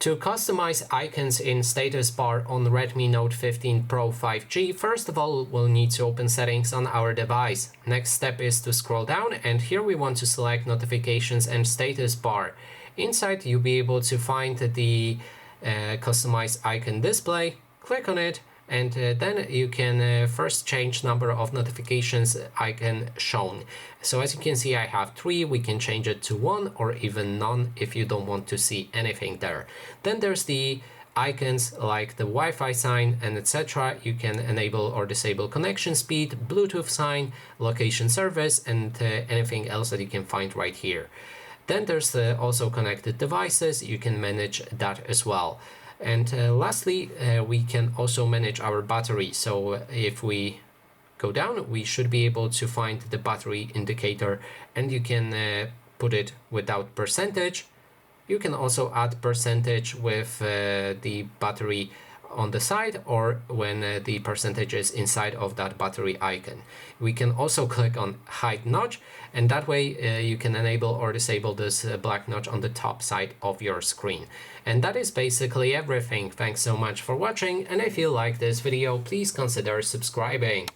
To customize icons in status bar on Redmi Note 15 Pro 5G, first of all, we'll need to open settings on our device. Next step is to scroll down, and here we want to select notifications and status bar. Inside, you'll be able to find the customize icon display. Click on it, and then you can first change number of notifications icon shown. So as you can see, I have 3. We can change it to 1 or even none if you don't want to see anything there. Then there's the icons like the Wi-Fi sign and etc. You can enable or disable connection speed, Bluetooth sign, location service, and anything else that you can find right here. Then there's also connected devices. You can manage that as well. And lastly, we can also manage our battery. So if we go down, we should be able to find the battery indicator, and you can put it without percentage. You can also add percentage with the battery on the side, or when the percentage is inside of that battery icon. We can also click on hide notch, and that way you can enable or disable this black notch on the top side of your screen. And that is basically everything. Thanks so much for watching, and if you like this video, please consider subscribing.